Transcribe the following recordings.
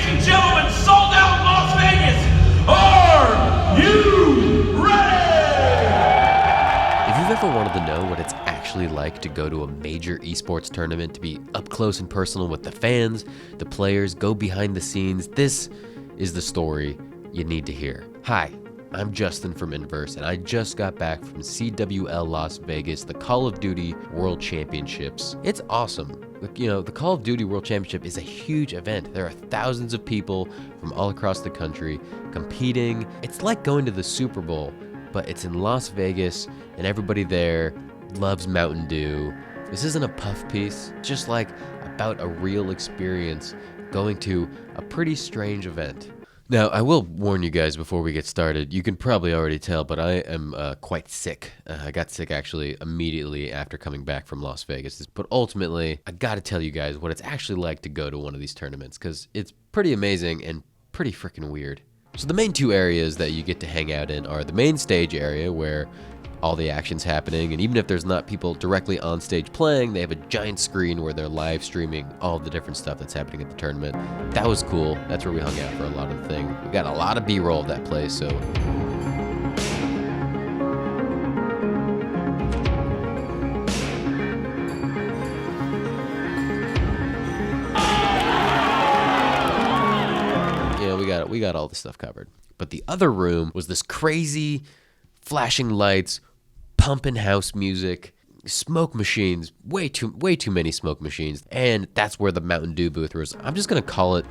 ladies and gentlemen, sold out Las Vegas. Are you ready? If you've ever wanted to know what it's actually like to go to a major esports tournament, to be up close and personal with the fans, the players, go behind the scenes, this is the story you need to hear. Hi, I'm Justin from Inverse, and I just got back from CWL Las Vegas, the Call of Duty World Championships. It's awesome. You know, the Call of Duty World Championship is a huge event. There are thousands of people from all across the country competing. It's like going to the Super Bowl, but it's in Las Vegas, and everybody there loves Mountain Dew. This isn't a puff piece, just like about a real experience going to a pretty strange event. Now, I will warn you guys before we get started. You can probably already tell, but I am quite sick. I got sick actually immediately after coming back from Las Vegas. But ultimately, I gotta tell you guys what it's actually like to go to one of these tournaments, because it's pretty amazing and pretty freaking weird. So the main two areas that you get to hang out in are the main stage area, where all the action's happening, and even if there's not people directly on stage playing, they have a giant screen where they're live streaming all the different stuff that's happening at the tournament. That was cool. That's where we hung out for a lot of the thing. We got a lot of B-roll of that place, so we got all the stuff covered. But the other room was this crazy flashing lights, pumping house music, smoke machines, way too many smoke machines, and that's where the Mountain Dew booth was. I'm just gonna call it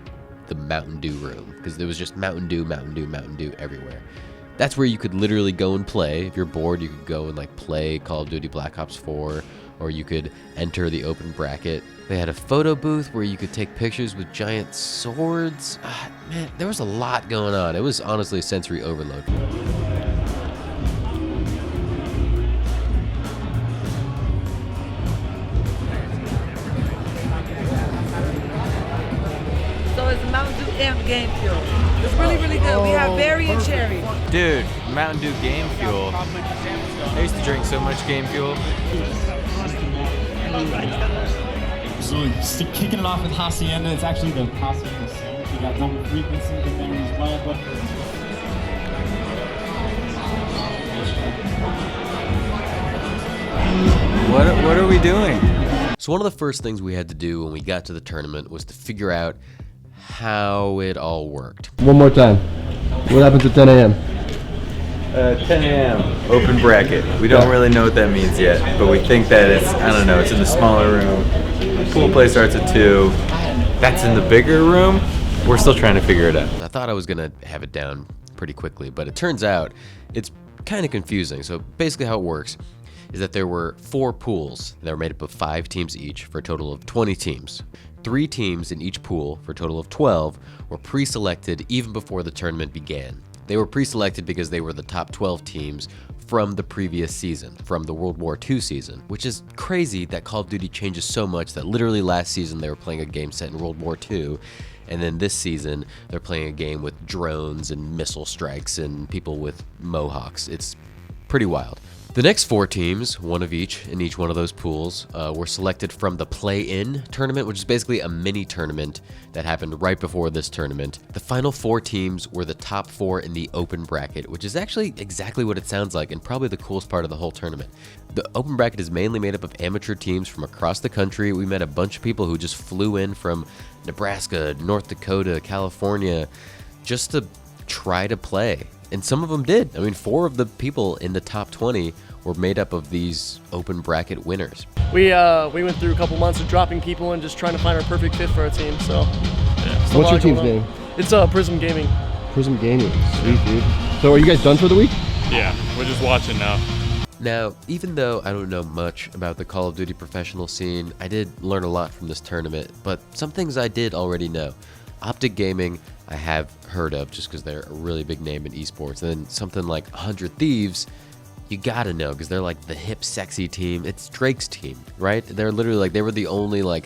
the Mountain Dew room, because there was just Mountain Dew, Mountain Dew, Mountain Dew everywhere. That's where you could literally go and play. If you're bored, you could go and like play Call of Duty Black Ops 4, or you could enter the open bracket. They had a photo booth where you could take pictures with giant swords. Man, there was a lot going on. It was honestly a sensory overload. So it's Mountain Dew and Game Fuel. It's really, really good. We have berry and cherry. Dude, Mountain Dew Game Fuel. I used to drink so much Game Fuel. So just kicking it off with Hacienda, it's actually the Hacienda Soul. We got double frequency in there as well, but What are we doing? So one of the first things we had to do when we got to the tournament was to figure out how it all worked. One more time. What happens at 10 a.m.? 10 a.m. Open bracket. We don't really know what that means yet, but we think that it's, I don't know, it's in the smaller room. The pool play starts at 2. That's in the bigger room. We're still trying to figure it out. I thought I was gonna have it down pretty quickly, but it turns out it's kind of confusing. So basically how it works is that there were 4 pools that were made up of 5 teams each for a total of 20 teams. 3 teams in each pool for a total of 12 were pre-selected even before the tournament began. They were pre-selected because they were the top 12 teams from the previous season, from the World War II season, which is crazy that Call of Duty changes so much that literally last season they were playing a game set in World War II, and then this season they're playing a game with drones and missile strikes and people with mohawks. It's pretty wild. The next 4 teams, one of each in each one of those pools, were selected from the play-in tournament, which is basically a mini tournament that happened right before this tournament. The final 4 teams were the top 4 in the open bracket, which is actually exactly what it sounds like and probably the coolest part of the whole tournament. The open bracket is mainly made up of amateur teams from across the country. We met a bunch of people who just flew in from Nebraska, North Dakota, California, just to try to play. And some of them did. I mean, 4 of the people in the top 20 were made up of these open bracket winners. We went through a couple months of dropping people and just trying to find our perfect fit for our team. So, yeah. What's your team's name? It's Prism Gaming. Prism Gaming. Sweet, dude. So are you guys done for the week? Yeah, we're just watching now. Now, even though I don't know much about the Call of Duty professional scene, I did learn a lot from this tournament, but some things I did already know. OpTic Gaming, I have heard of just because they're a really big name in esports. And then something like 100 Thieves, you gotta know because they're like the hip, sexy team. It's Drake's team, right? They're literally like, they were the only like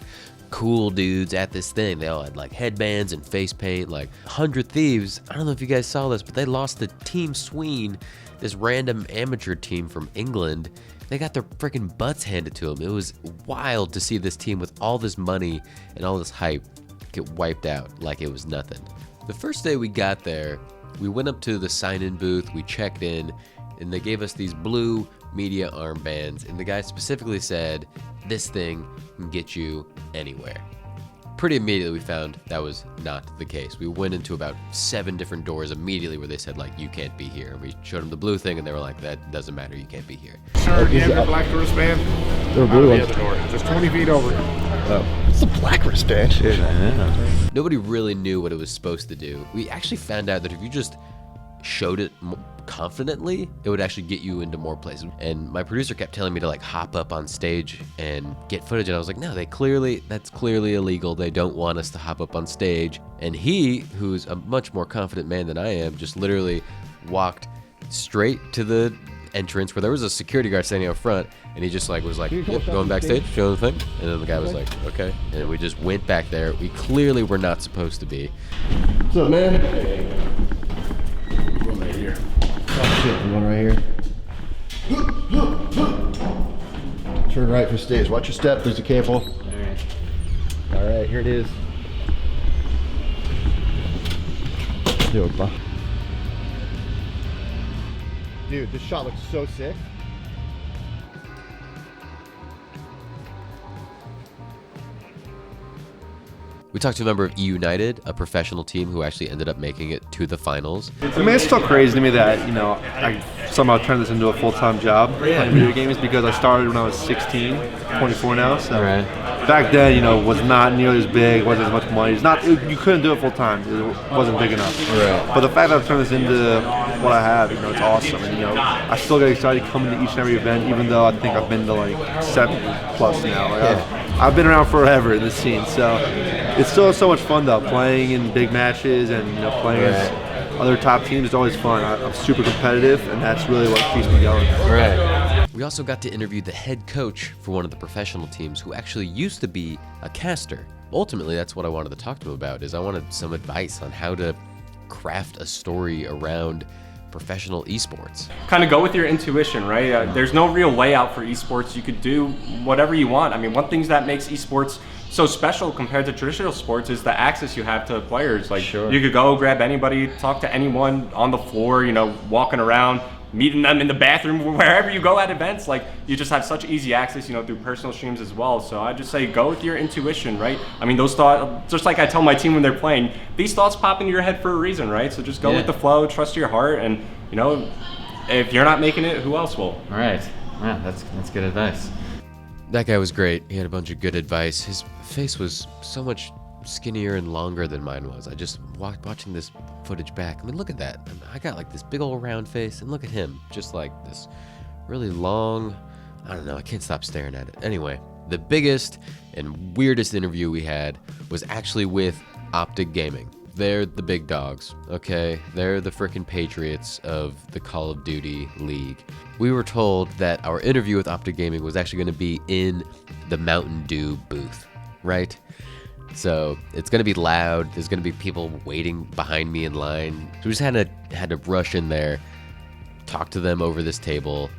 cool dudes at this thing. They all had like headbands and face paint. Like 100 Thieves, I don't know if you guys saw this, but they lost to Team Sween, this random amateur team from England. They got their freaking butts handed to them. It was wild to see this team with all this money and all this hype get wiped out like it was nothing. The first day we got there, we went up to the sign-in booth, we checked in, and they gave us these blue media armbands, and the guy specifically said, this thing can get you anywhere. Pretty immediately we found that was not the case. We went into about 7 different doors immediately where they said, like, you can't be here. We showed them the blue thing and they were like, that doesn't matter, you can't be here. Sir, do you have your black wristband? There were blue ones. The door. Just 20 feet over. It's a black wristband. Shit, I know. Nobody really knew what it was supposed to do. We actually found out that if you just showed it confidently, it would actually get you into more places. And my producer kept telling me to like hop up on stage and get footage, and I was like, no, that's clearly illegal. They don't want us to hop up on stage. And he, who's a much more confident man than I am, just literally walked straight to the entrance where there was a security guard standing out front, and he just like was like, yep, going backstage, show the thing. And then the guy was like, okay. And we just went back there. We clearly were not supposed to be. What's up, man? One right here. Oh shit, the one right here. Turn right for stage. Watch your step, there's a cable. Alright, here it is. Dude, this shot looks so sick. We talked to a member of E United, a professional team who actually ended up making it to the finals. I mean, it's still crazy to me that, you know, I somehow turned this into a full-time job playing video games, because I started when I was 16, 24 now, so back then, you know, was not nearly as big, wasn't as much money. You couldn't do it full-time, it wasn't big enough. Right. But the fact that I've turned this into what I have, you know, it's awesome. And, you know, I still get excited coming to each and every event, even though I think I've been to like 7+ now. Like, I've been around forever in this scene, so it's still so much fun though, playing in big matches and, you know, playing against other top teams is always fun. I'm super competitive, and that's really what keeps me going. Right. We also got to interview the head coach for one of the professional teams who actually used to be a caster. Ultimately, that's what I wanted to talk to him about, is I wanted some advice on how to craft a story around professional esports. Kind of go with your intuition, right? There's no real layout for esports. You could do whatever you want. I mean, one thing that makes esports so special compared to traditional sports is the access you have to players. Like, you could go grab anybody, talk to anyone on the floor, you know, walking around, meeting them in the bathroom, wherever you go at events. Like, you just have such easy access, you know, through personal streams as well. So I just say go with your intuition, right? I mean, those thoughts, just like I tell my team when they're playing, these thoughts pop into your head for a reason, right? So just go with the flow, trust your heart, and, you know, if you're not making it, who else will? All right. Yeah, that's good advice. That guy was great. He had a bunch of good advice. His face was so much skinnier and longer than mine was. I just watching this footage back. I mean, look at that. I got like this big old round face, and look at him, just like this really long, I don't know, I can't stop staring at it. Anyway, the biggest and weirdest interview we had was actually with OpTic Gaming. They're the big dogs, okay? They're the frickin' Patriots of the Call of Duty League. We were told that our interview with OpTic Gaming was actually gonna be in the Mountain Dew booth, right? So it's gonna be loud. There's gonna be people waiting behind me in line. So we just had to rush in there, talk to them over this table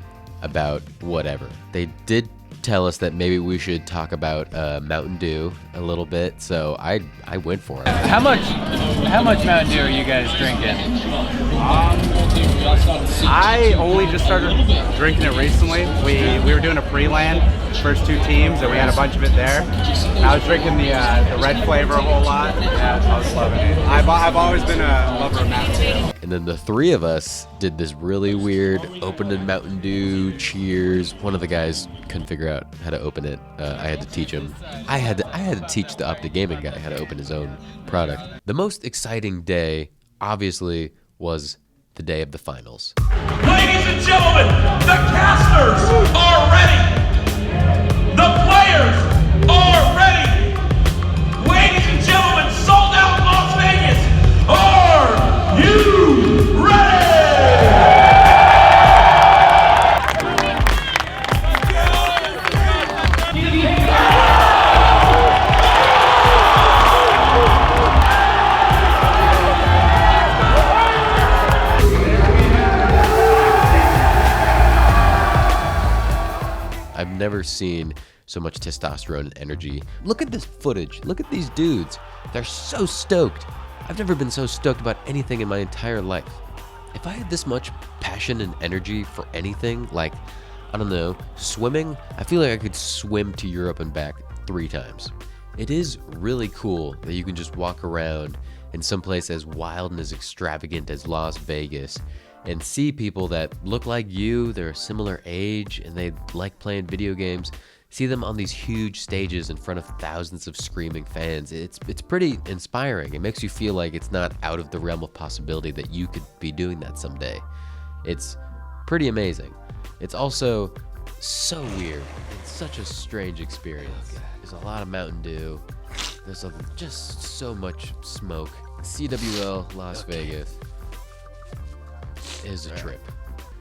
about whatever. They did tell us that maybe we should talk about Mountain Dew a little bit, so I went for it. How much Mountain Dew are you guys drinking? I only just started drinking it recently. We were doing a pre-land, first 2 teams, and we had a bunch of it there. I was drinking the red flavor a whole lot. Yeah, I was loving it. I've always been a lover of Mountain Dew. And then the 3 of us did this really weird opening Mountain Dew cheers. One of the guys couldn't figure out how to open it. I had to teach him. I had to teach the OpTic Gaming guy how to open his own product. The most exciting day, obviously, was the day of the finals. Ladies and gentlemen, the casters are ready. The players are ready. Ladies and gentlemen, sold out Las Vegas. Are you ready? I've never seen so much testosterone and energy. Look at this footage. Look at these dudes. They're so stoked. I've never been so stoked about anything in my entire life. If I had this much passion and energy for anything, like, I don't know, swimming, I feel like I could swim to Europe and back 3 times. It is really cool that you can just walk around in some place as wild and as extravagant as Las Vegas and see people that look like you, they're a similar age, and they like playing video games. See them on these huge stages in front of thousands of screaming fans. It's pretty inspiring. It makes you feel like it's not out of the realm of possibility that you could be doing that someday. It's pretty amazing. It's also so weird. It's such a strange experience. There's a lot of Mountain Dew. There's just so much smoke. CWL Las Vegas is a trip.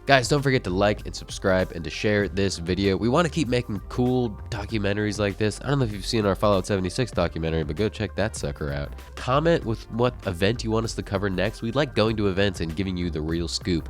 Guys, don't forget to like and subscribe and to share this video. We want to keep making cool documentaries like this. I don't know if you've seen our Fallout 76 documentary, but go check that sucker out. Comment with what event you want us to cover next. We like going to events and giving you the real scoop